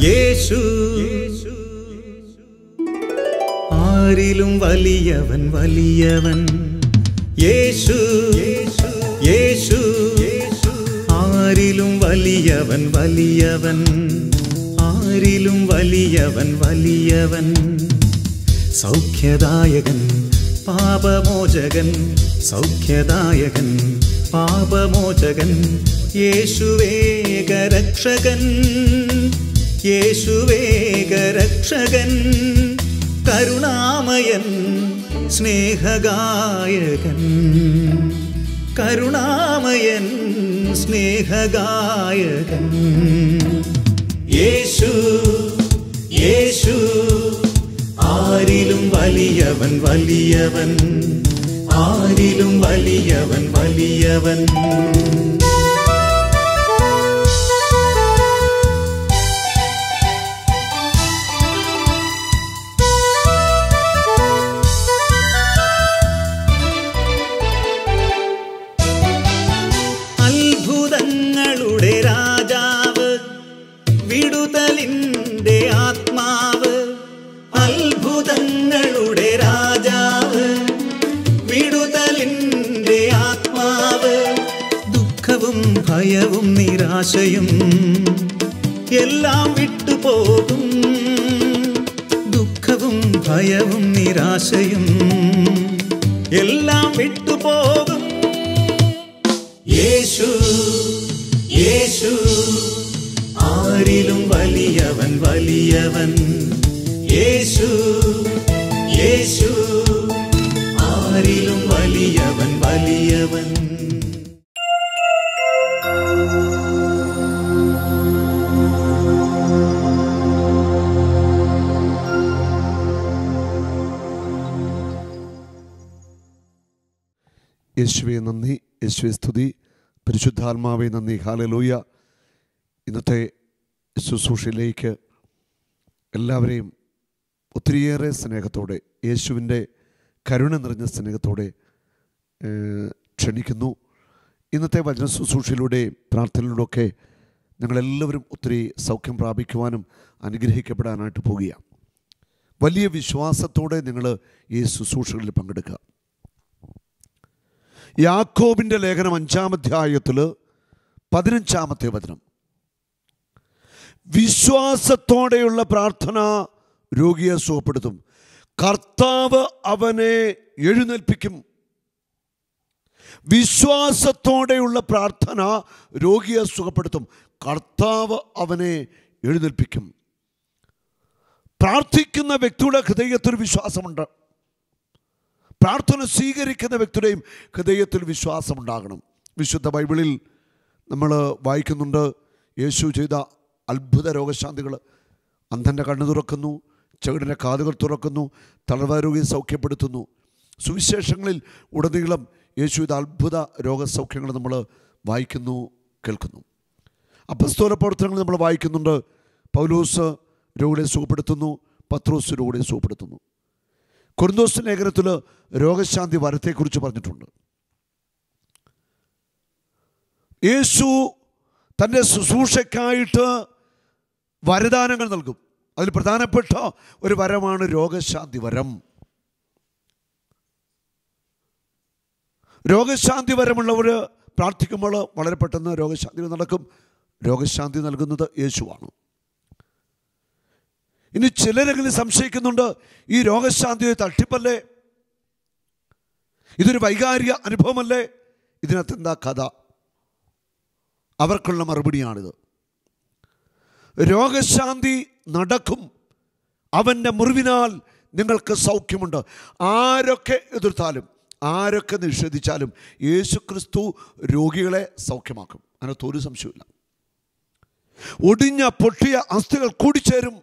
യേശു ആരിലും വലിയവൻ വലിയവൻ. യേശു യേശു ആരിലും വലിയവൻ വലിയവൻ. ആരിലും വലിയവൻ വലിയവൻ. സൗഖ്യദായകൻ പാപമോചകൻ. സൗഖ്യദായകൻ പാപമോചകൻ. യേശുവേകരക്ഷകൻ. യേശുവേകരക്ഷകൻ. കരുണാമയൻ സ്നേഹഗായകൻ. കരുണാമയൻ സ്നേഹഗായകൻ. യേശു യേശു ആരിലും വലിയവൻ വലിയവൻ. ആരിലും വലിയവൻ വലിയവൻ. അത്ഭുതങ്ങളുടെ രാജാവ്, വിടുതലിൻ്റെ ആത്മാവ്. അത്ഭുതങ്ങളുടെ രാജാവ്, വിടുതലിൻ്റെ ആത്മാവ്. ദുഃഖവും ഭയവും നിരാശയും എല്ലാം വിട്ടുപോകും. ദുഃഖവും ഭയവും നിരാശയും എല്ലാം വിട്ടുപോകും. യേശു യേശു ആരിലും വലിയവൻ വലിയവൻ. യേശു യേശു ആരിലും വലിയവൻ വലിയവൻ. യേശുവേ നന്ദി, യേശുവേ സ്തുതി, പരിശുദ്ധാത്മാവേ നന്ദി. ഹല്ലേലൂയ. ഇന്നത്തെ ശുശ്രൂഷയിലേക്ക് എല്ലാവരെയും ഒത്തിരിയേറെ സ്നേഹത്തോടെ, യേശുവിൻ്റെ കരുണ നിറഞ്ഞ സ്നേഹത്തോടെ ക്ഷണിക്കുന്നു. ഇന്നത്തെ വചന ശുശ്രൂഷയിലൂടെയും പ്രാർത്ഥനയിലൂടെയൊക്കെ ഞങ്ങളെല്ലാവരും ഒത്തിരി സൗഖ്യം പ്രാപിക്കുവാനും അനുഗ്രഹിക്കപ്പെടാനായിട്ട് പോവുകയാണ്. വലിയ വിശ്വാസത്തോടെ നിങ്ങൾ ഈ ശുശ്രൂഷകളിൽ പങ്കെടുക്കുക. യാക്കോബിൻ്റെ ലേഖനം 5-ാം അധ്യായത്തിൽ 15-ാമത്തെ വചനം. വിശ്വാസത്തോടെയുള്ള പ്രാർത്ഥന രോഗിയെ സുഖപ്പെടുത്തും, കർത്താവ് അവനെ എഴുന്നേൽപ്പിക്കും. വിശ്വാസത്തോടെയുള്ള പ്രാർത്ഥന രോഗിയെ സുഖപ്പെടുത്തും, കർത്താവ് അവനെ എഴുന്നേൽപ്പിക്കും. പ്രാർത്ഥിക്കുന്ന വ്യക്തിയുടെ ഹൃദയത്തിൽ വിശ്വാസമുണ്ട്. പ്രാർത്ഥന സ്വീകരിക്കുന്ന വ്യക്തിയുടെയും ഹൃദയത്തിൽ വിശ്വാസമുണ്ടാകണം. വിശുദ്ധ ബൈബിളിൽ നമ്മൾ വായിക്കുന്നുണ്ട് യേശു ചെയ്ത അത്ഭുത രോഗശാന്തികൾ. അന്ധൻ്റെ കണ്ണ് തുറക്കുന്നു, ചെകിടിൻ്റെ കാതുകൾ തുറക്കുന്നു, തളർവാരോഗിയെ സൗഖ്യപ്പെടുത്തുന്നു. സുവിശേഷങ്ങളിൽ ഉടനീളം യേശു ചെയ്ത അത്ഭുത രോഗസൗഖ്യങ്ങൾ നമ്മൾ വായിക്കുന്നു, കേൾക്കുന്നു. അപ്പസ്തോല പ്രവർത്തനങ്ങൾ നമ്മൾ വായിക്കുന്നുണ്ട്. പൗലോസ് രോഗികളെ സുഖപ്പെടുത്തുന്നു, പത്രോസ് രോഗികളെ സുഖപ്പെടുത്തുന്നു. കൊരിന്തോസ് ലേഖനത്തിൽ രോഗശാന്തി വരത്തെക്കുറിച്ച് പറഞ്ഞിട്ടുണ്ട്. യേശു തൻ്റെ ശുശ്രൂഷയ്ക്കായിട്ട് വരദാനങ്ങൾ നൽകും. അതിൽ പ്രധാനപ്പെട്ട ഒരു വരമാണ് രോഗശാന്തി വരം. രോഗശാന്തി വരമുള്ളവർ പ്രാർത്ഥിക്കുമ്പോൾ വളരെ പെട്ടെന്ന് രോഗശാന്തി നടക്കും. രോഗശാന്തി നൽകുന്നത് യേശുവാണ്. ഇനി ചിലരെങ്കിലും സംശയിക്കുന്നുണ്ട്, ഈ രോഗശാന്തി തട്ടിപ്പല്ലേ, ഇതൊരു വൈകാരിക അനുഭവമല്ലേ, ഇതിനകത്ത് എന്താ കഥ? അവർക്കുള്ള മറുപടിയാണിത്. രോഗശാന്തി നടക്കും. അവൻ്റെ മുറിവിനാൽ നിങ്ങൾക്ക് സൗഖ്യമുണ്ട്. ആരൊക്കെ എതിർത്താലും, ആരൊക്കെ നിഷേധിച്ചാലും യേശു ക്രിസ്തു രോഗികളെ സൗഖ്യമാക്കും. അതിനകത്ത് ഒരു സംശയമില്ല. ഒടിഞ്ഞ പൊട്ടിയ അസ്ഥികൾ കൂടിച്ചേരും.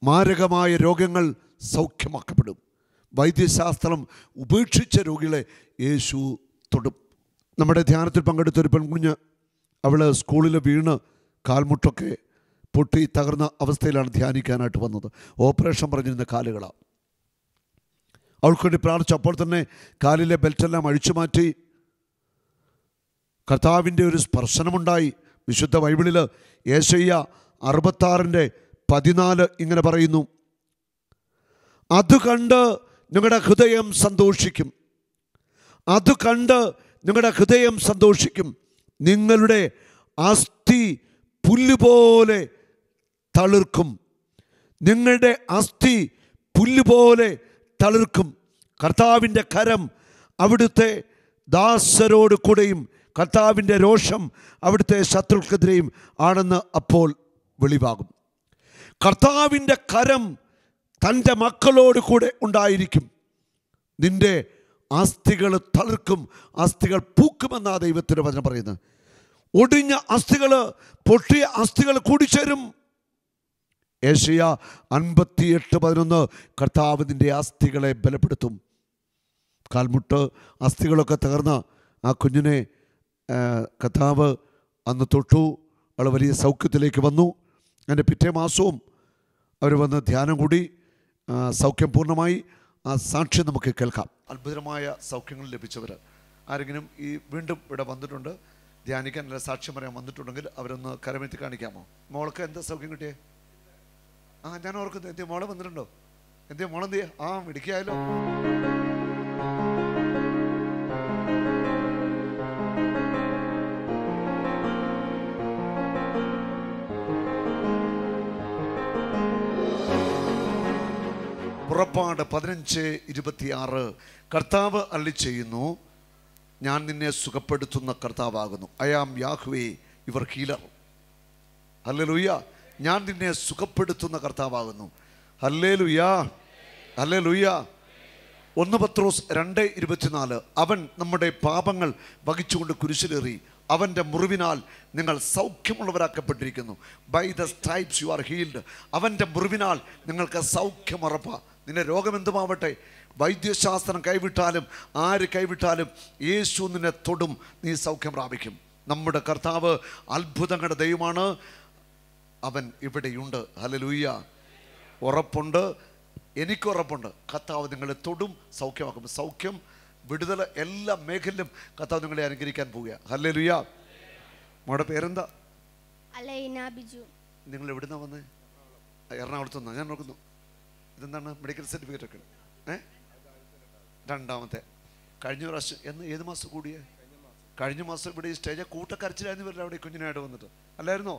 മാരകമായ രോഗങ്ങൾ സൗഖ്യമാക്കപ്പെടും. വൈദ്യശാസ്ത്രം ഉപേക്ഷിച്ച രോഗികളെ യേശു തൊടും. നമ്മുടെ ധ്യാനത്തിൽ പങ്കെടുത്തൊരു പെൺകുഞ്ഞ്, അവൾ സ്കൂളിൽ വീണ് കാൽമുട്ടൊക്കെ പൊട്ടി തകർന്ന അവസ്ഥയിലാണ് ധ്യാനിക്കാനായിട്ട് വന്നത്. ഓപ്പറേഷൻ പറഞ്ഞിരുന്ന കാലുകളാണ്. അവൾക്ക് വേണ്ടി പ്രാർത്ഥിച്ചു. അപ്പോൾ തന്നെ കാലിലെ ബെൽറ്റെല്ലാം അഴിച്ചു മാറ്റി. കർത്താവിൻ്റെ ഒരു സ്പർശനമുണ്ടായി. വിശുദ്ധ ബൈബിളിൽ യെശയ്യാ 66:14 ഇങ്ങനെ പറയുന്നു: അത് കണ്ട് നിങ്ങളുടെ ഹൃദയം സന്തോഷിക്കും, അത് കണ്ട് നിങ്ങളുടെ ഹൃദയം സന്തോഷിക്കും. നിങ്ങളുടെ അസ്ഥി പുല്ലുപോലെ തളിർക്കും, നിങ്ങളുടെ അസ്ഥി പുല്ലുപോലെ തളിർക്കും. കർത്താവിൻ്റെ കരം അവിടുത്തെ ദാസരോട് കൂടെയും കർത്താവിൻ്റെ രോഷം അവിടുത്തെ ശത്രുക്കൾക്കെതിരെയും ആണെന്ന് അപ്പോൾ വെളിവാകും. കർത്താവിൻ്റെ കരം തൻ്റെ മക്കളോട് കൂടെ ഉണ്ടായിരിക്കും. നിന്റെ അസ്ഥികൾ തളിർക്കും, അസ്ഥികൾ പൂക്കുമെന്നാണ് ദൈവത്തിൻ്റെ വചനം പറയുന്നത്. ഒടിഞ്ഞ അസ്ഥികൾ, പൊട്ടിയ അസ്ഥികൾ കൂടിച്ചേരും. യെശയ്യാ 58:11 കർത്താവ് നിന്റെ അസ്ഥികളെ ബലപ്പെടുത്തും. കാൽമുട്ട് അസ്ഥികളൊക്കെ തകർന്ന ആ കുഞ്ഞിനെ കർത്താവ് അന്ന് തൊട്ടു. അവൾ വലിയ സൗഖ്യത്തിലേക്ക് വന്നു. അതിൻ്റെ പിറ്റേ മാസവും അവർ വന്ന് ധ്യാനം കൂടി, സൗഖ്യം പൂർണ്ണമായി. ആ സാക്ഷ്യം നമുക്ക് കേൾക്കാം. അത്ഭുതമായ സൗഖ്യങ്ങൾ ലഭിച്ചവർ ആരെങ്കിലും ഈ വീണ്ടും ഇവിടെ വന്നിട്ടുണ്ട്, ധ്യാനിക്കാൻ അല്ല സാക്ഷ്യം പറയാൻ വന്നിട്ടുണ്ടെങ്കിൽ അവരൊന്ന് കരമെത്തി കാണിക്കാമോ? മോൾക്ക് എന്താ സൗഖ്യം കിട്ടിയേ? ഞാൻ ഓർക്കുന്നു. എന്തേ മോളെ വന്നിട്ടുണ്ടോ? എന്തേ മോളെന്ത് ചെയ്യാ? മിടിക്കായാലോ. പുറപ്പാട് 15:26 കർത്താവ് അരുളിച്ചെയ്യുന്നു: ഞാൻ നിന്നെ സുഖപ്പെടുത്തുന്ന കർത്താവാകുന്നു. I am Yahweh your healer. Hallelujah. ഞാൻ നിന്നെ സുഖപ്പെടുത്തുന്ന കർത്താവാകുന്നു. Hallelujah, hallelujah. 1 പത്രോസ് 2:24 അവൻ നമ്മുടെ പാപങ്ങൾ വഹിച്ചുകൊണ്ട് കുരിശിലേറി, അവൻ്റെ മുറിവിനാൽ നിങ്ങൾ സൗഖ്യമുള്ളവരാക്കപ്പെട്ടിരിക്കുന്നു. By the stripes you are healed. അവൻ്റെ മുറിവിനാൽ നിങ്ങൾക്ക് സൗഖ്യമുറപ്പ. നിന്റെ രോഗം എന്തുമാവട്ടെ, വൈദ്യശാസ്ത്രം കൈവിട്ടാലും ആര് കൈവിട്ടാലും യേശു നിന്നെ തൊടും, നീ സൗഖ്യം പ്രാപിക്കും. നമ്മുടെ കർത്താവ് അത്ഭുതങ്ങളുടെ ദൈവമാണ്. അവൻ ഇവിടെയുണ്ട്. ഹല്ലേലൂയ. ഉറപ്പുണ്ട്, എനിക്കുറപ്പുണ്ട്. കർത്താവ് നിങ്ങളെ തൊടും, സൗഖ്യമാക്കും. സൗഖ്യം, വിടുതൽ, എല്ലാ മേഖലയിലും കർത്താവ് നിങ്ങളെ അനുഗ്രഹിക്കാൻ പോവുക. ഹല്ലേലൂയ. മോളുടെ പേരെന്താ? അലൈന ബിജു. നിങ്ങൾ എവിടുന്നാ വന്നേ? എറണാകുളത്ത് നിന്നാ. ഞാൻ നോക്കുന്നു. ഇതെന്താണ്? മെഡിക്കൽ സർട്ടിഫിക്കറ്റ് ഒക്കെ? രണ്ടാമത്തെ. കഴിഞ്ഞ പ്രാവശ്യം ഏത് മാസം കൂടിയേ? കഴിഞ്ഞ മാസം ഇവിടെ ഈ സ്റ്റേജ് കൂട്ടക്കരച്ചിലായിരുന്നു വരില്ല അവിടെ കുഞ്ഞിനായിട്ട് വന്നിട്ട്, അല്ലായിരുന്നോ?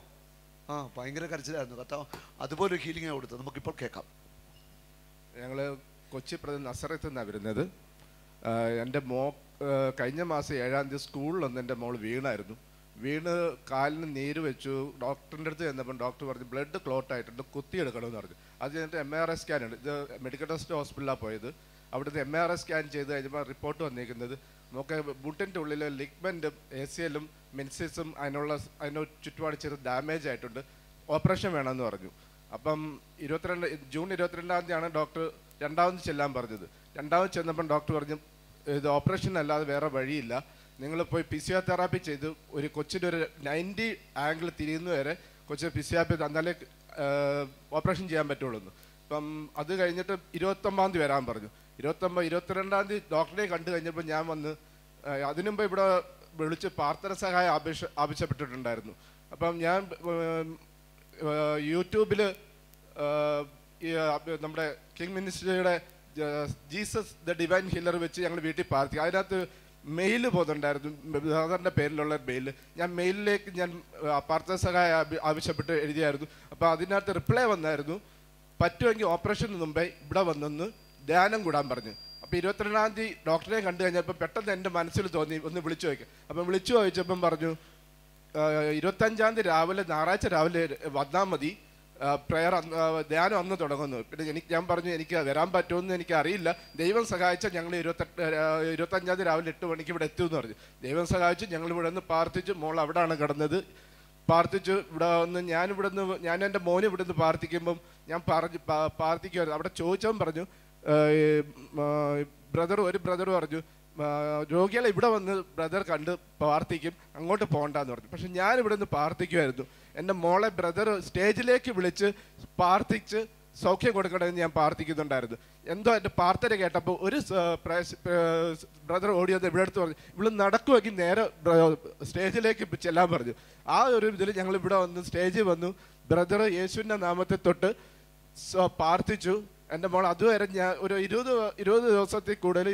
ഭയങ്കര കരച്ചിലായിരുന്നു. കർത്താവ് അതുപോലെ ഹീലിംഗ് കൊടുത്തത്. നമുക്കിപ്പോൾ കേൾക്കാം. ഞങ്ങൾ കൊച്ചി നസറത്തിൽ നിന്നാണ് വരുന്നത്. എൻ്റെ കഴിഞ്ഞ മാസം 7-ാം തീയതി സ്കൂളിലൊന്ന് എൻ്റെ മോൾ വീണായിരുന്നു. വീണ് കാലിന് നീര് വെച്ചു. ഡോക്ടറിൻ്റെ അടുത്ത് ചെന്നപ്പോൾ ഡോക്ടർ പറഞ്ഞു ബ്ലഡ് ക്ലോട്ട് ആയിട്ടുണ്ട്, കുത്തിയെടുക്കണമെന്ന് പറഞ്ഞു. അത് കഴിഞ്ഞിട്ട് MRI സ്കാൻ ഉണ്ട്. ഇത് മെഡിക്കൽ ടെസ്റ്റ് ഹോസ്പിറ്റലിലാണ് പോയത്. അവിടുത്തെ MRI സ്കാൻ ചെയ്ത് കഴിഞ്ഞപ്പോൾ റിപ്പോർട്ട് വന്നിരിക്കുന്നത് നമുക്ക് മുട്ടിൻ്റെ ഉള്ളിൽ ലിഗ്മെൻറ്റും ACL-ഉം മെൻസിസും അതിന് ചുറ്റുപാട് ചെറിയ ഡാമേജ് ആയിട്ടുണ്ട്, ഓപ്പറേഷൻ വേണമെന്ന് പറഞ്ഞു. അപ്പം ജൂൺ 22-ാം തീയതിയാണ് ഡോക്ടർ രണ്ടാമത് ചെല്ലാൻ പറഞ്ഞത്. രണ്ടാമത് ചെന്നപ്പം ഡോക്ടർ പറഞ്ഞു ഇത് ഓപ്പറേഷൻ അല്ലാതെ വേറെ വഴിയില്ല, നിങ്ങൾ പോയി ഫിസിയോതെറാപ്പി ചെയ്ത് ഒരു കൊച്ചിൻ്റെ ഒരു 90 ആംഗിൾ തിരിയുന്നവരെ കൊച്ചിന് ഫിസിയോതെറാപ്പി തന്നാലേ ഓപ്പറേഷൻ ചെയ്യാൻ പറ്റുള്ളൂ എന്ന്. അപ്പം അത് കഴിഞ്ഞിട്ട് 29-ാം തീയതി വരാൻ പറഞ്ഞു. 22-ാം തീയതി ഡോക്ടറെ കണ്ടു കഴിഞ്ഞപ്പോൾ ഞാൻ വന്ന് അതിനുമുമ്പ് ഇവിടെ വിളിച്ച് പ്രാർത്ഥന സഹായം ആവശ്യപ്പെട്ടിട്ടുണ്ടായിരുന്നു. അപ്പം ഞാൻ യൂട്യൂബിൽ നമ്മുടെ കിങ് മിനിസ്ട്രിയുടെ ജീസസ് ദ ഡിവൈൻ ഹീലർ വെച്ച് ഞങ്ങൾ വീട്ടിൽ പ്രാർത്ഥിക്കും. അതിനകത്ത് മെയിൽ പോകുന്നുണ്ടായിരുന്നു, ബ്രദറിൻ്റെ പേരിലുള്ള മെയിൽ. ഞാൻ മെയിലിലേക്ക് ഞാൻ പ്രാർത്ഥന സഹായം ആവശ്യപ്പെട്ട് എഴുതിയായിരുന്നു. അപ്പോൾ അതിനകത്ത് റിപ്ലൈ വന്നായിരുന്നു, പറ്റുമെങ്കിൽ ഓപ്പറേഷന് മുമ്പേ ഇവിടെ വന്നൊന്ന് ധ്യാനം കൂടാൻ പറഞ്ഞു. അപ്പോൾ 22-ാം തീയതി ഡോക്ടറെ കണ്ടു കഴിഞ്ഞപ്പോൾ പെട്ടെന്ന് എൻ്റെ മനസ്സിൽ തോന്നി ഒന്ന് വിളിച്ചു ചോദിക്കാം. അപ്പം വിളിച്ചു ചോദിച്ചപ്പം പറഞ്ഞു 25-ാം തീയതി രാവിലെ, ഞായറാഴ്ച രാവിലെ വന്നാൽ മതി, പ്രെയർ ധ്യാനം അന്ന് തുടങ്ങുന്നു. പിന്നെ ഞാൻ പറഞ്ഞു എനിക്ക് വരാൻ പറ്റുമെന്ന് എനിക്കറിയില്ല, ദൈവം സഹായിച്ചാൽ ഞങ്ങൾ 25-ാം തീയതി രാവിലെ 8 മണിക്ക് ഇവിടെ എത്തുമെന്ന് പറഞ്ഞു. ദൈവം സഹായിച്ചു. ഞങ്ങൾ ഇവിടെ നിന്ന് പ്രാർത്ഥിച്ചു. മോൾ അവിടെയാണ് കിടന്നത്. പ്രാർത്ഥിച്ചു. ഇവിടെ വന്ന് ഞാൻ എൻ്റെ മോന് ഇവിടെ നിന്ന് പ്രാർത്ഥിക്കുമ്പം ഞാൻ പ്രാർത്ഥിക്കുമായിരുന്നു. അവിടെ ചോദിച്ചവൻ പറഞ്ഞു ഒരു ബ്രദർ പറഞ്ഞു രോഗികളെ ഇവിടെ വന്ന് ബ്രദർ കണ്ട് പ്രാർത്ഥിക്കും, അങ്ങോട്ട് പോകണ്ടെന്ന് പറഞ്ഞു. പക്ഷെ ഞാൻ ഇവിടെ നിന്ന് പ്രാർത്ഥിക്കുമായിരുന്നു. എൻ്റെ മോളെ ബ്രദർ സ്റ്റേജിലേക്ക് വിളിച്ച് പ്രാർത്ഥിച്ച് സൗഖ്യം കൊടുക്കണമെന്ന് ഞാൻ പ്രാർത്ഥിക്കുന്നുണ്ടായിരുന്നു. എന്തോ എൻ്റെ പ്രാർത്ഥന കേട്ടപ്പോൾ ഒരു ബ്രദർ ഓടി വന്ന് ഇവിടെ അടുത്ത് പറഞ്ഞു, ഇവിടെ നടക്കുമെങ്കിൽ നേരെ സ്റ്റേജിലേക്ക് ചെല്ലാൻ പറഞ്ഞു. ആ ഒരു ഇതിൽ ഞങ്ങൾ ഇവിടെ വന്ന് സ്റ്റേജിൽ വന്നു. ബ്രദർ യേശുവിൻ്റെ നാമത്തെ തൊട്ട് പ്രാർത്ഥിച്ചു. എൻ്റെ മോൾ അതുവരെ ഞാൻ ഒരു 20 ദിവസത്തിൽ കൂടുതൽ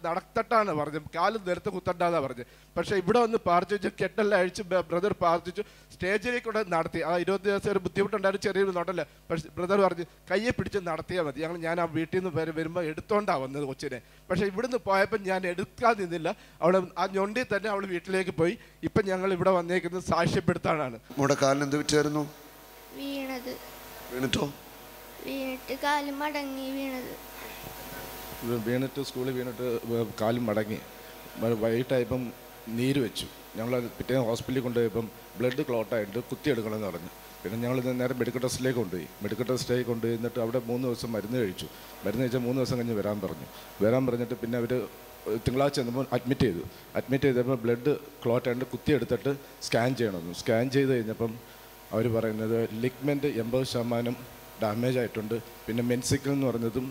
നടത്തട്ടാണ് പറഞ്ഞത്, കാലും നിരത്ത് കുത്തണ്ടാന്നാണ് പറഞ്ഞത്. പക്ഷേ ഇവിടെ വന്ന് പ്രാർത്ഥിച്ചു, കെട്ടെല്ലാം അഴിച്ച് ബ്രദർ പ്രാർത്ഥിച്ചു, സ്റ്റേജിലേക്കൂടെ നടത്തി. ആ 20 ദിവസം ഒരു ബുദ്ധിമുട്ടുണ്ടായിരുന്നു, ചെറിയൊരു നോട്ടല്ല. പക്ഷേ ബ്രദർ പറഞ്ഞു കയ്യെ പിടിച്ച് നടത്തിയാൽ മതി. ഞാൻ ആ വീട്ടിൽ നിന്ന് വരുമ്പോൾ എടുത്തോണ്ടാണ് വന്നത് കൊച്ചിനെ. പക്ഷേ ഇവിടുന്ന് പോയപ്പോൾ ഞാൻ എടുക്കാൻ നിന്നില്ല. അവൾ ആ ഞൊണ്ടി തന്നെ അവൾ വീട്ടിലേക്ക് പോയി. ഇപ്പം ഞങ്ങൾ ഇവിടെ വന്നേക്കുന്നത് സാക്ഷ്യപ്പെടുത്താനാണ്. നമ്മുടെ കാലിന് എന്ത് പറ്റിയായിരുന്നു? വീണിട്ട് കാല് മടങ്ങി വീണിട്ട് സ്കൂളിൽ വീണിട്ട് കാലും മടങ്ങി. വൈകിട്ടായപ്പം നീര് വെച്ചു. ഞങ്ങൾ പിറ്റേ ഹോസ്പിറ്റലിൽ കൊണ്ടുപോയപ്പം ബ്ലഡ് ക്ലോട്ടായിട്ട് കുത്തിയെടുക്കണമെന്ന് പറഞ്ഞു. പിന്നെ ഞങ്ങൾ നേരെ മെഡിക്കൽ ടെസ്റ്റിലേക്ക് കൊണ്ടുപോയി. മെഡിക്കൽ ടെസ്റ്റിലേക്ക് കൊണ്ടുപോയി എന്നിട്ട് അവിടെ 3 ദിവസം മരുന്ന് കഴിച്ചു. മരുന്ന് കഴിച്ചാൽ 3 ദിവസം കഴിഞ്ഞ് വരാൻ പറഞ്ഞിട്ട് പിന്നെ അവർ തിങ്കളാഴ്ച ചെന്നപ്പോൾ അഡ്മിറ്റ് ചെയ്തപ്പോൾ ബ്ലഡ് ക്ലോട്ടായിട്ട് കുത്തിയെടുത്തിട്ട് സ്കാൻ ചെയ്യണമെന്നു. സ്കാൻ ചെയ്ത് കഴിഞ്ഞപ്പം അവർ പറയുന്നത് ലിഗ്മെൻറ്റ് 80% ഡാമേജ് ആയിട്ടുണ്ട്. പിന്നെ മെൻസിക്കൽ എന്ന് പറഞ്ഞതും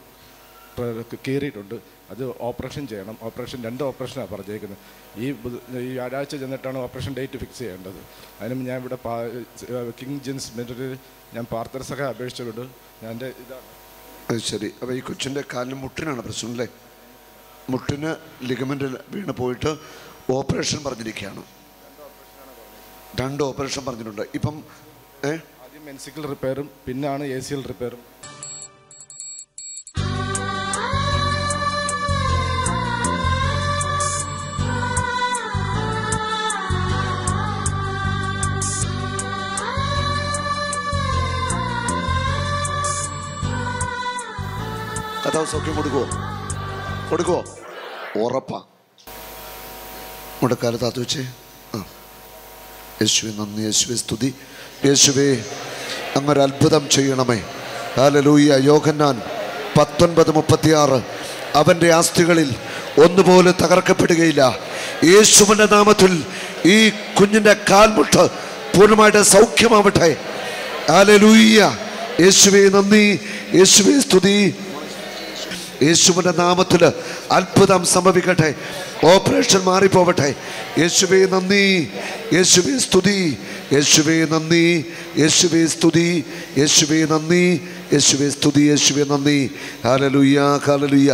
കീറിയിട്ടുണ്ട്. അത് ഓപ്പറേഷൻ ചെയ്യണം. 2 ഓപ്പറേഷനാണ് പറഞ്ഞേക്കുന്നത്. ഈ വ്യാഴാഴ്ച ചെന്നിട്ടാണ് ഓപ്പറേഷൻ ഡേറ്റ് ഫിക്സ് ചെയ്യേണ്ടത്. അതിനും ഞാൻ ഇവിടെ കിങ് ജിൻസ് മെഡിക്കൽ ഞാൻ പാർത്തരസഖ അപേക്ഷിച്ചിട്ടുണ്ട്. ഞാൻ എൻ്റെ ഇതാണ്. ശരി. അപ്പോൾ ഈ കൊച്ചിൻ്റെ കാലിന് മുട്ടിനാണ് പ്രശ്നം അല്ലേ? മുട്ടിന് ലിഗമെൻ്റ് വീണ് പോയിട്ട് ഓപ്പറേഷൻ പറഞ്ഞിരിക്കുകയാണ്. 2 ഓപ്പറേഷൻ പറഞ്ഞിട്ടുണ്ട്. ഇപ്പം ആദ്യം മെൻസിക്കൽ റിപ്പയറും പിന്നാണ് ACL റിപ്പയറും. കഥാവ് സൗഖ്യം കൊടുക്കുവോ? ഉറപ്പാ. മുടക്കാലത്ത് അത് വെച്ചേ. യേശുവേ നന്ദി, യേശുവേ സ്തുതി, യേശുവേ അങ്ങൊരത്ഭുതം ചെയ്യണമേ. ഹല്ലേലൂയ. യോഹന്നാൻ 19:36 അവൻ്റെ അസ്ഥികളിൽ ഒന്നുപോലെ തകർക്കപ്പെടുകയില്ല. യേശുവിൻ്റെ നാമത്തിൽ ഈ കുഞ്ഞിൻ്റെ കാൽമുട്ട് പൂർണ്ണമായിട്ട് സൗഖ്യമാവട്ടെ. ഹല്ലേലൂയ. യേശുവേ നന്ദി, യേശുവേ സ്തുതി. യേശുവിൻ്റെ നാമത്തിൽ അത്ഭുതം സംഭവിക്കട്ടെ. ഓപ്പറേഷൻ മാറിപ്പോവട്ടെ. യേശുവേ നന്ദി, യേശുവേ സ്തുതി, യേശുവേ നന്ദി, യേശുവേ സ്തുതി, യേശുവേ നന്ദി, യേശുവേ സ്തുതി, യേശുവേ നന്ദി. Hallelujah, hallelujah.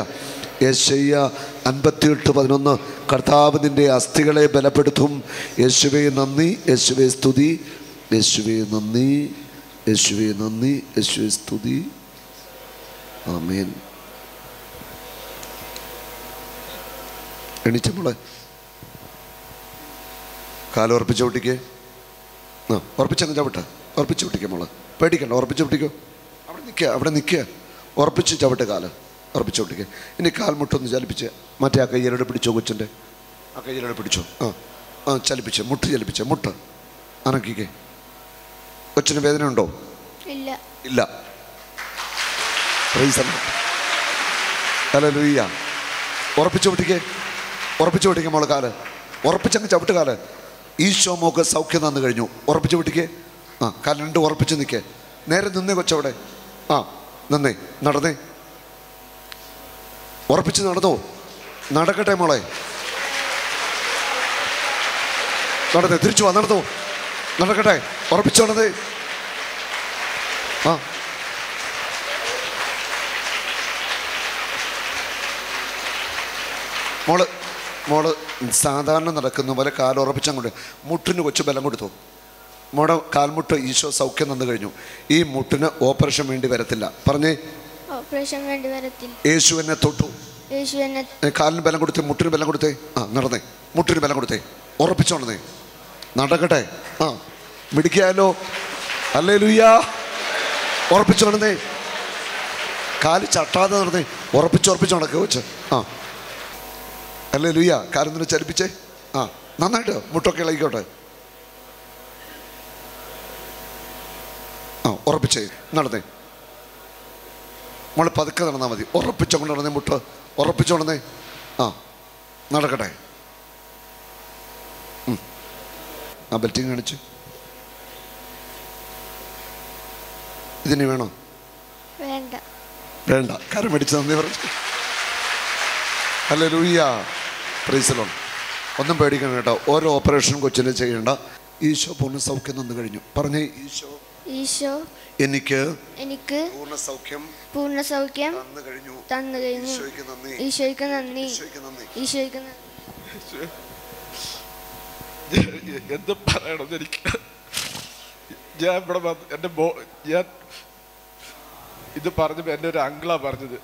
യെശയ്യാ 58:11 കർത്താവ് നിന്റെ അസ്ഥികളെ ബലപ്പെടുത്തും. യേശുവേ നന്ദി, യേശുവേ സ്തുതി, യേശുവേ നന്ദി, യേശുവേ നന്ദി, യേശുവേ സ്തുതി. ആമേൻ. എണീച്ച മോളെ, കാലുറപ്പിച്ച് ചവിട്ടിക്കേ. ഉറപ്പിച്ചങ്ങ് ചവിട്ട, ഉറപ്പിച്ച് ചവിട്ടിക്കേ മോളെ, പേടിക്കണ്ട, ഉറപ്പിച്ച് ചവിട്ടിക്കോ. അവിടെ നിൽക്കുക, ഉറപ്പിച്ച് ചവിട്ട്, കാല് ഉറപ്പിച്ച് ചവിട്ടിക്കേ. ഇനി കാൽമുട്ടൊന്ന് ചലിപ്പിച്ച് മറ്റേ ആ കയ്യിലോട് പിടിച്ചോ, കൊച്ചിൻ്റെ ആ കയ്യിലോട് പിടിച്ചോ. ചലിപ്പിച്ച് മുട്ട് ചലിപ്പിച്ച്, മുട്ട് അനക്കിക്കേ. കൊച്ചിന് വേദന ഉണ്ടോ? ഇല്ല. ഹല്ലേലൂയ. ഉറപ്പിച്ച് ചവിട്ടിക്കേ, ഉറപ്പിച്ച് ചവിട്ടിക്കേ മോളെ, കാല് ഉറപ്പിച്ചങ്ങ് ചവിട്ട്. കാല് ഈശോ മോക്ക് സൗഖ്യം തന്നു കഴിഞ്ഞു. ഉറപ്പിച്ച് വിട്ടിക്കേ. കാല് 2 ഉറപ്പിച്ച് നിൽക്കേ. നേരെ നിന്നേ കൊച്ചവിടെ. നിന്നേ, നടന്നേ, ഉറപ്പിച്ച് നടന്നോ. നടക്കട്ടെ മോളെ, നടന്നേ, തിരിച്ചു വാ, നടന്നോ, നടക്കട്ടെ, ഉറപ്പിച്ച് നടന്നേ. മോള് സാധാരണ നടക്കുന്ന പോലെ കാലുറപ്പിച്ചങ്ങോട്ട്. മുട്ടിന് കൊച്ചു ബലം കൊടുത്തു. മോടെ കാൽമുട്ട് ഈശോ സൗഖ്യം തന്നു കഴിഞ്ഞു. ഈ മുട്ടിന് ഓപ്പറേഷൻ വേണ്ടി വരത്തില്ല. പറഞ്ഞേ, ഓപ്പറേഷൻ വേണ്ടി വരത്തില്ല. യേശു എന്നെ തൊട്ടു. കാലിന് ബലം കൊടുത്തേ, മുട്ടിന് ബലം കൊടുത്തേ. നടന്നേ, മുട്ടിന് ബലം കൊടുത്തേ, ഉറപ്പിച്ചോണ്ടേ, നടക്കട്ടെ. മിടിക്കാലോ. ഹല്ലേലൂയ. ഉറപ്പിച്ചോണ്ടേ, കാല് ചട്ടാതെ നടന്നേ, ഉറപ്പിച്ച് നടക്കുക വെച്ച്. ഹല്ലേലൂയ. കാലൊന്നിനെ ചലിപ്പിച്ചേ. നന്നായിട്ട് മുട്ടൊക്കെ ഇളകിക്കോട്ടെ. ഉറപ്പിച്ചേ, നടന്നേ. നമ്മൾ പതുക്കെ നടന്നാൽ മതി. ഉറപ്പിച്ചോണ്ട് നടന്നേ, മുട്ട് ഉറപ്പിച്ചോണ്ടേ. നടക്കട്ടെ. ബെൽറ്റിങ് കാണിച്ച്. ഇതിന് വേണോ? വേണ്ട. വേണ്ട. കരം പിടിച്ച് നന്ദി പറഞ്ഞു. ഹല്ലേലൂയ. Praise the Lord. ഒന്നും പേടിക്കണം കേട്ടോ. ഓരോ ഓപ്പറേഷൻ കൊച്ചിനെ ചെയ്യേണ്ട. ഈശോ പൂർണ്ണ സൗഖ്യം തന്നു കഴിഞ്ഞു. പറഞ്ഞേ, ഈശോ എനിക്ക് പൂർണ്ണ സൗഖ്യം തന്നു കഴിഞ്ഞു. ഈശോയ്ക്ക് നന്ദി. എന്ത് പറയണമെന്ന് എനിക്ക് ഞാൻ ഇവിടെ എൻ്റെ ഞാൻ ഇത് പറഞ്ഞപ്പോൾ എൻ്റെ ഒരു അങ്കിളാണ് പറഞ്ഞത്.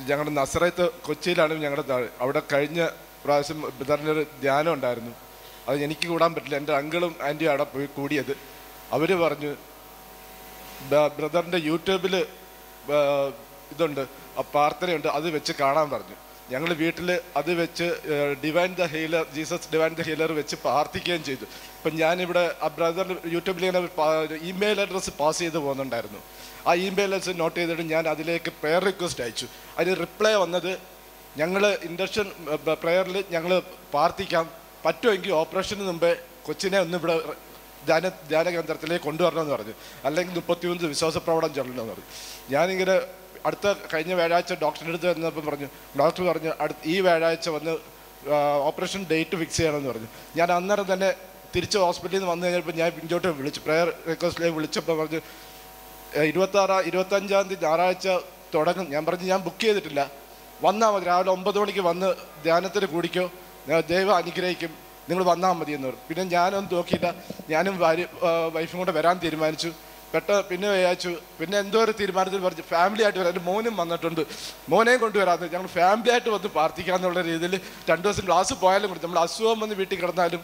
ഞങ്ങളുടെ നസറത്ത് കൊച്ചിയിലാണ് ഞങ്ങളുടെ അവിടെ കഴിഞ്ഞ പ്രാവശ്യം ബ്രദറിൻ്റെ ഒരു ധ്യാനം ഉണ്ടായിരുന്നു. അത് എനിക്ക് കൂടാൻ പറ്റില്ല. എൻ്റെ അങ്കിളും ആൻറ്റിയും അവിടെ പോയി കൂടിയത്. അവർ പറഞ്ഞു ബ്രദറിൻ്റെ യൂട്യൂബിൽ ഇതുണ്ട്, ആ പ്രാർത്ഥനയുണ്ട്, അത് വെച്ച് കാണാൻ പറഞ്ഞു. ഞങ്ങൾ വീട്ടിൽ അത് വെച്ച് ജീസസ് ഡിവൈൻ ദ ഹീലർ വെച്ച് പ്രാർത്ഥിക്കുകയും ചെയ്തു. ഇപ്പം ഞാനിവിടെ ആ ബ്രദറിൻ്റെ യൂട്യൂബിൽ ഇങ്ങനെ ഇമെയിൽ അഡ്രസ്സ് പാസ് ചെയ്ത് പോകുന്നുണ്ടായിരുന്നു. ആ ഇമെയിൽ അഡ്രസ്സ് നോട്ട് ചെയ്തിട്ട് ഞാൻ അതിലേക്ക് പ്രെയർ റിക്വസ്റ്റ് അയച്ചു. അതിന് റിപ്ലൈ വന്നത്, ഞങ്ങൾ ഇൻഡക്ഷൻ പ്രെയറിൽ ഞങ്ങൾ പ്രാർത്ഥിക്കാം, പറ്റുമെങ്കിൽ ഓപ്പറേഷന് മുമ്പേ കൊച്ചിനെ ഒന്ന് ഇവിടെ ധ്യാന കേന്ദ്രത്തിലേക്ക് കൊണ്ടുവരണമെന്ന് പറഞ്ഞു. അല്ലെങ്കിൽ 31 വിശ്വാസ പ്രവടനം ചൊല്ലണമെന്ന് പറഞ്ഞു. ഞാനിങ്ങനെ കഴിഞ്ഞ വ്യാഴാഴ്ച ഡോക്ടറിൻ്റെ അടുത്ത് വന്നപ്പോൾ ഡോക്ടർ പറഞ്ഞു ഈ വ്യാഴാഴ്ച വന്ന് ഓപ്പറേഷൻ ഡേറ്റ് ഫിക്സ് ചെയ്യണമെന്ന് പറഞ്ഞു. ഞാൻ അന്നേരം തന്നെ തിരിച്ച് ഹോസ്പിറ്റലിൽ നിന്ന് വന്നു കഴിഞ്ഞപ്പോൾ ഞാൻ ഇങ്ങോട്ട് വിളിച്ചു, പ്രെയർ റിക്വസ്റ്റിലേക്ക് വിളിച്ചപ്പോൾ പറഞ്ഞു 25-ആം തീയതി ഞായറാഴ്ച തുടങ്ങും. ഞാൻ പറഞ്ഞു ഞാൻ ബുക്ക് ചെയ്തിട്ടില്ല, വന്നാൽ മതി, രാവിലെ 9 മണിക്ക് വന്ന് ധ്യാനത്തിന് കൂടിക്കോ, ദൈവം അനുഗ്രഹിക്കും, നിങ്ങൾ വന്നാൽ മതി എന്ന് പറഞ്ഞു. പിന്നെ ഞാനൊന്നും നോക്കിയില്ല. ഞാനും വൈഫും കൂടെ വരാൻ തീരുമാനിച്ചു. പിന്നെ വിചാരിച്ചു, പിന്നെ എന്തോ ഒരു തീരുമാനത്തിൽ പറഞ്ഞു ഫാമിലി ആയിട്ട് വരാം. എൻ്റെ മോനും വന്നിട്ടുണ്ട്, മോനെയും കൊണ്ടുവരാമെന്ന്. ഞങ്ങൾ ഫാമിലി ആയിട്ട് വന്ന് പ്രാർത്ഥിക്കാമെന്നുള്ള രീതിയിൽ 2 ദിവസം ക്ലാസ് പോയാലും കൂടി, നമ്മൾ അസുഖം വന്ന് വീട്ടിൽ കിടന്നാലും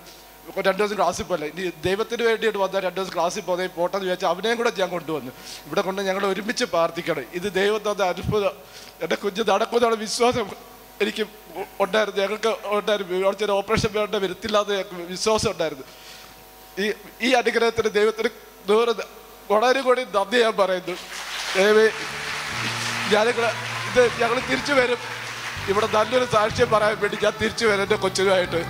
2 ദിവസം ക്ലാസ്സിൽ പോയില്ല. ഇനി ദൈവത്തിന് വേണ്ടിയിട്ട് വന്നാൽ 2 ദിവസം ക്ലാസ്സിൽ പോകുന്നത് പോട്ടെന്ന് വിചാരിച്ചാൽ അവനെയും കൂടെ ഞാൻ കൊണ്ടുവന്നു. ഇവിടെ കൊണ്ട് ഞങ്ങൾ ഒരുമിച്ച് പ്രാർത്ഥിക്കണം. ഇത് ദൈവത്തെ അത്ഭുതം. എൻ്റെ കുഞ്ഞ് നടക്കുന്നതാണ് വിശ്വാസം എനിക്ക് ഉണ്ടായിരുന്നു. ഞങ്ങൾക്ക് ഉണ്ടായിരുന്നു ഓപ്പറേഷൻ വേണ്ട വരുത്തില്ലാതെ വിശ്വാസം ഉണ്ടായിരുന്നു. ഈ അനുഗ്രഹത്തിന് ദൈവത്തിന് വളരെ കൂടി നന്ദി ഞാൻ പറയുന്നു. ഞങ്ങൾ തിരിച്ചു വരും. ഇവിടെ നല്ലൊരു സാക്ഷ്യം പറയാൻ വേണ്ടി ഞാൻ തിരിച്ചു വരും എൻ്റെ കൊച്ചിനുമായിട്ട്.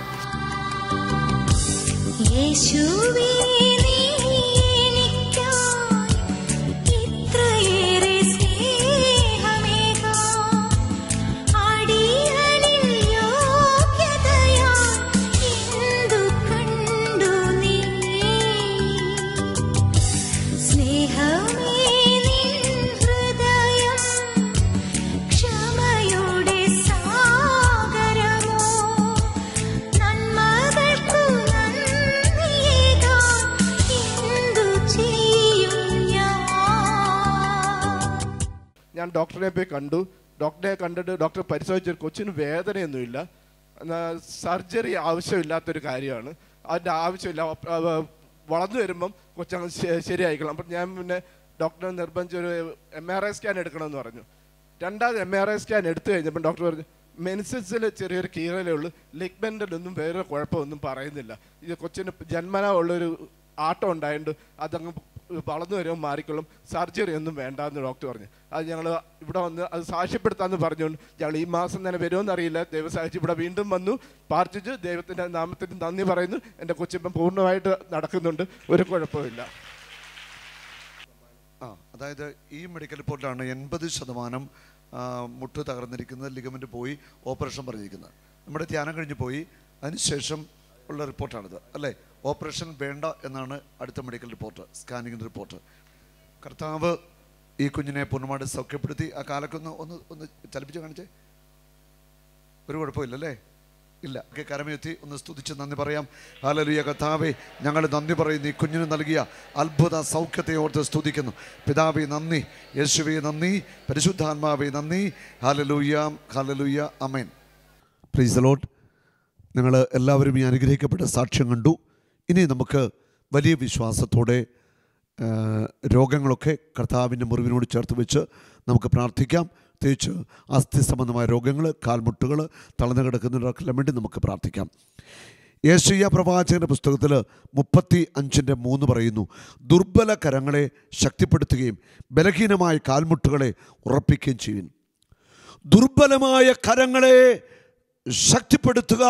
ഞാൻ ഡോക്ടറെ പോയി കണ്ടു. ഡോക്ടറെ കണ്ടിട്ട് ഡോക്ടർ പരിശോധിച്ചു, കൊച്ചിന് വേദനയൊന്നുമില്ല, സർജറി ആവശ്യമില്ലാത്തൊരു കാര്യമാണ്, അതിൻ്റെ ആവശ്യമില്ല, വളർന്നു വരുമ്പം കൊച്ചങ്ങ് ശരിയായിക്കണം. അപ്പം ഞാൻ പിന്നെ ഡോക്ടറെ നിർബന്ധിച്ചൊരു MRI സ്കാൻ എടുക്കണമെന്ന് പറഞ്ഞു. 2ാമത് MRI സ്കാൻ എടുത്തു കഴിഞ്ഞപ്പം ഡോക്ടർ പറഞ്ഞു മെനിസസിൽ ചെറിയൊരു കീറലേ ഉള്ളൂ, ലിഗ്മെൻറ്റിലൊന്നും വേറെ കുഴപ്പമൊന്നും പറയുന്നില്ല, ഇത് കൊച്ചിന് ജന്മനാ ഉള്ളൊരു ആട്ടം ഉണ്ടായതുകൊണ്ട് അതങ്ങ് വളർന്നു വരുമ്പോൾ മാറിക്കൊള്ളും, സർജറി ഒന്നും വേണ്ടെന്ന് ഡോക്ടർ പറഞ്ഞു. അത് ഞങ്ങൾ ഇവിടെ വന്ന് അത് സാക്ഷ്യപ്പെടുത്താമെന്ന് പറഞ്ഞുകൊണ്ട് ഞങ്ങൾ ഈ മാസം തന്നെ വരുമെന്നറിയില്ല, ദൈവസാക്ഷ്യം ഇവിടെ വീണ്ടും വന്നു പ്രാർത്ഥിച്ചു, ദൈവത്തിൻ്റെ നാമത്തിന് നന്ദി പറയുന്നു. എൻ്റെ കൊച്ചിപ്പം പൂർണ്ണമായിട്ട് നടക്കുന്നുണ്ട്, ഒരു കുഴപ്പമില്ല. അതായത് ഈ മെഡിക്കൽ റിപ്പോർട്ടിലാണ് 80% മുട്ട് തകർന്നിരിക്കുന്നത്, ലിഗമെൻറ്റ് പോയി, ഓപ്പറേഷൻ പറഞ്ഞിരിക്കുന്നത്. നമ്മുടെ ധ്യാനം കഴിഞ്ഞ് പോയി, അതിനുശേഷം ഉള്ള റിപ്പോർട്ടാണിത് അല്ലേ. ഓപ്പറേഷൻ വേണ്ട എന്നാണ് അടുത്ത മെഡിക്കൽ റിപ്പോർട്ട്, സ്കാനിങ്ങിൻ്റെ റിപ്പോർട്ട്. കർത്താവ് ഈ കുഞ്ഞിനെ പൂർണ്ണമായിട്ട് സൗഖ്യപ്പെടുത്തി. ആ കാലൊക്കെ ഒന്ന് ചലിപ്പിച്ച് കാണിച്ചേ. ഒരു കുഴപ്പമില്ലല്ലേ? ഇല്ല. കരമുയർത്തി ഒന്ന് സ്തുതിച്ച് നന്ദി പറയാം. ഹല്ലേലൂയ. കർത്താവേ, ഞങ്ങൾ നന്ദി പറയുന്നു, ഈ കുഞ്ഞിന് നൽകിയ അത്ഭുത സൗഖ്യത്തെ ഓർത്ത് സ്തുതിക്കുന്നു. പിതാവേ നന്ദി, യേശുവേ നന്ദി, പരിശുദ്ധാത്മാവേ നന്ദി. Hallelujah, hallelujah, amen. Praise the Lord. നിങ്ങൾ എല്ലാവരും ഈ അനുഗ്രഹിക്കപ്പെട്ട സാക്ഷ്യം കണ്ടു. ഇനി നമുക്ക് വലിയ വിശ്വാസത്തോടെ രോഗങ്ങളൊക്കെ കർത്താവിൻ്റെ മുറിവിനോട് ചേർത്ത് വെച്ച് നമുക്ക് പ്രാർത്ഥിക്കാം. പ്രത്യേകിച്ച് അസ്ഥി സംബന്ധമായ രോഗങ്ങൾ, കാൽമുട്ടുകൾ, തളർന്നു കിടക്കുന്നവർക്കെല്ലാം വേണ്ടി നമുക്ക് പ്രാർത്ഥിക്കാം. യെശയ്യാ പ്രവാചകൻ്റെ പുസ്തകത്തിൽ 35:3 പറയുന്നു, ദുർബല കരങ്ങളെ ശക്തിപ്പെടുത്തുകയും ബലഹീനമായ കാൽമുട്ടുകളെ ഉറപ്പിക്കുകയും ചെയ്യുന്നു. ദുർബലമായ കരങ്ങളെ ശക്തിപ്പെടുത്തുക,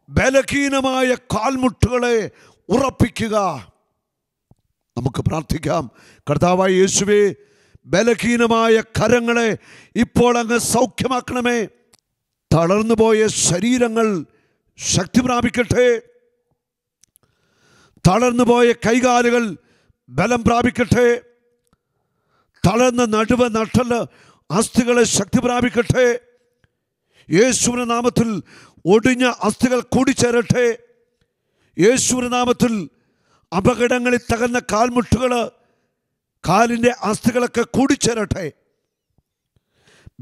ബലഹീനമായ കാൽമുട്ടുകളെ ഉറപ്പിക്കുക. നമുക്ക് പ്രാർത്ഥിക്കാം. കർത്താവായ യേശുവേ, ബലഹീനമായ കരങ്ങളെ ഇപ്പോൾ അങ്ങ് സൗഖ്യമാക്കണമേ. തളർന്നുപോയ ശരീരങ്ങൾ ശക്തി പ്രാപിക്കട്ടെ. തളർന്നുപോയ കൈകാലുകൾ ബലം പ്രാപിക്കട്ടെ. തളർന്ന നടുവ് നട്ടല് അസ്ഥികളെ ശക്തി പ്രാപിക്കട്ടെ. യേശുവിന്റെ നാമത്തിൽ ഒടിഞ്ഞ അസ്ഥികൾ കൂടിച്ചേരട്ടെ. യേശുവിന്റെ നാമത്തിൽ അപകടങ്ങളിൽ തകർന്ന കാൽമുട്ടുകൾ, കാലിൻ്റെ അസ്ഥികളൊക്കെ കൂടിച്ചേരട്ടെ.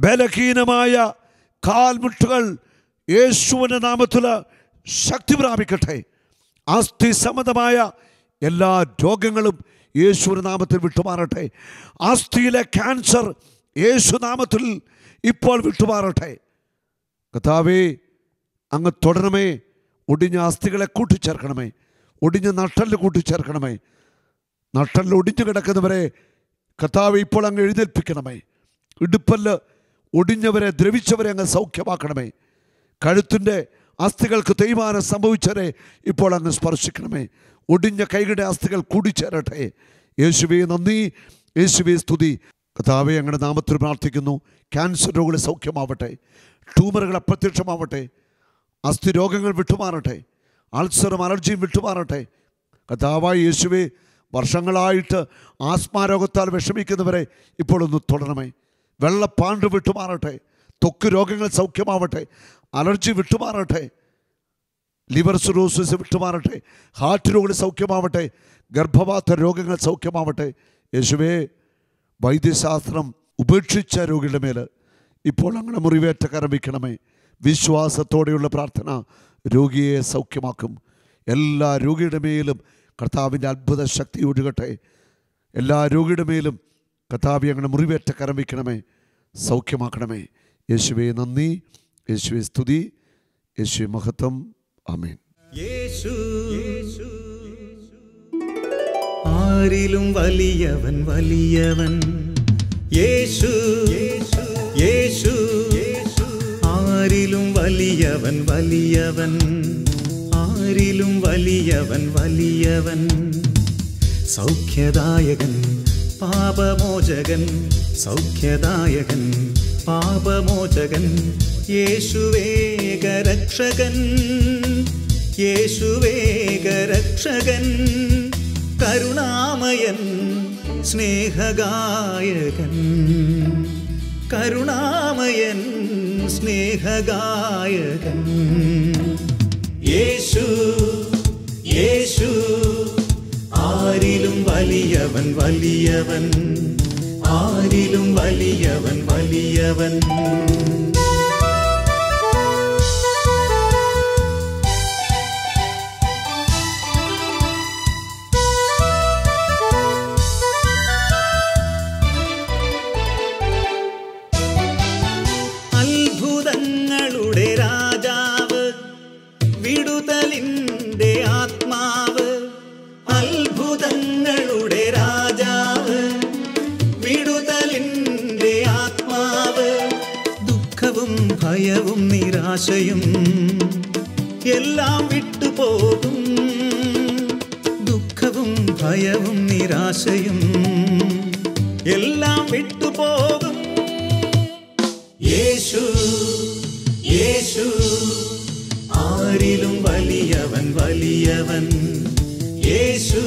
ബലഹീനമായ കാൽമുട്ടുകൾ യേശുവിന്റെ നാമത്തിൽ ശക്തി പ്രാപിക്കട്ടെ. അസ്ഥി സംബന്ധമായ എല്ലാ രോഗങ്ങളും യേശുവിന്റെ നാമത്തിൽ വിട്ടുമാറട്ടെ. അസ്ഥിയിലെ ക്യാൻസർ യേശുനാമത്തിൽ ഇപ്പോൾ വിട്ടുമാറട്ടെ. കർത്താവേ, അങ്ങ് തുടരണമേ. ഒടിഞ്ഞ അസ്ഥികളെ കൂട്ടിച്ചേർക്കണമേ. ഒടിഞ്ഞ നട്ടല് കൂട്ടിച്ചേർക്കണമേ. നട്ടല് ഒടിഞ്ഞു കിടക്കുന്നവരെ കർത്താവേ ഇപ്പോൾ അങ്ങ് എഴുന്നേൽപ്പിക്കണമേ. ഇടുപ്പല്ല് ഒടിഞ്ഞവരെ, ദ്രവിച്ചവരെ അങ്ങ് സൗഖ്യമാക്കണമേ. കഴുത്തിൻ്റെ അസ്ഥികൾക്ക് തേയ്മാനം സംഭവിച്ചവരെ ഇപ്പോൾ അങ്ങ് സ്പർശിക്കണമേ. ഒടിഞ്ഞ കൈകളുടെ അസ്ഥികൾ കൂടിച്ചേരട്ടെ. യേശുവേ നന്ദി, യേശുവേ സ്തുതി. കർത്താവേ, അങ്ങയുടെ നാമത്തിൽ പ്രാർത്ഥിക്കുന്നു. ക്യാൻസർ രോഗികൾ സൗഖ്യമാവട്ടെ. ട്യൂമറുകൾ അപ്രത്യക്ഷമാവട്ടെ. അസ്ഥി രോഗങ്ങൾ വിട്ടുമാറട്ടെ. അൾസറും അലർജിയും വിട്ടുമാറട്ടെ. കർത്താവായ യേശുവേ, വർഷങ്ങളായിട്ട് ആസ്മാരോഗത്താൽ വിഷമിക്കുന്നവരെ ഇപ്പോൾ ഒന്ന് തുടരണമേ. വെള്ളപ്പാണ്ട് വിട്ടുമാറട്ടെ. ത്വക്ക് രോഗങ്ങൾ സൗഖ്യമാവട്ടെ. അലർജി വിട്ടുമാറട്ടെ. ലിവർ സിറോസിസ് വിട്ടുമാറട്ടെ. ഹാർട്ട് രോഗങ്ങൾ സൗഖ്യമാവട്ടെ. ഗർഭപാത്ര രോഗങ്ങൾ സൗഖ്യമാവട്ടെ. യേശുവേ, വൈദ്യശാസ്ത്രം ഉപേക്ഷിച്ച രോഗികളുടെ മേൽ ഇപ്പോൾ അങ്ങനെ മുറിവേറ്റ കരം വയ്ക്കണമേ. വിശ്വാസത്തോടെയുള്ള പ്രാർത്ഥന രോഗിയെ സൗഖ്യമാക്കും. എല്ലാ രോഗിയുടെ മേലും കർത്താവിൻ്റെ അത്ഭുത ശക്തി ഒഴുകട്ടെ. എല്ലാ രോഗിയുടെ മേലും കർത്താവെ അങ്ങനെ മുറിവേറ്റ കരം വയ്ക്കണമേ. സൗഖ്യമാക്കണമേ. യേശുവേ നന്ദി, യേശുവേ സ്തുതി, യേശുവേ മഹത്വം. ആമേൻ. യേശു ആരിലും വലിയവൻ, വലിയവൻ യേശു. യേശു ആരിലും വലിയവൻ, വലിയവൻ ആരിലും വലിയവൻ, വലിയവൻ സൗഖ്യദായകൻ, പാപമോചകൻ, സൗഖ്യദായകൻ, പാപമോചകൻ, യേശുവേകരക്ഷകൻ, യേശുവേകരക്ഷകൻ, കരുണാമയൻ, സ്നേഹഗായകൻ, കരുണാമയൻ, സ്നേഹഗായകൻ. യേശു യേശു ആരിലും വലിയവൻ, വലിയവൻ ആരിലും വലിയവൻ, വലിയവൻ. അത്ഭുതങ്ങളുടെ രാജാവ്, വിടുതലിൻ്റെ ആത്മാവ്. അത്ഭുതങ്ങളുടെ രാജാവ്, വിടുതലിൻ്റെ ആത്മാവ്. ദുഃഖവും ഭയവും നിരാശയും എല്ലാം വിട്ടുപോകും. ദുഃഖവും ഭയവും നിരാശയും എല്ലാം വിട്ടുപോകും. യേശു യേശു ആരിലും വലിയവൻ, വലിയവൻ യേശു.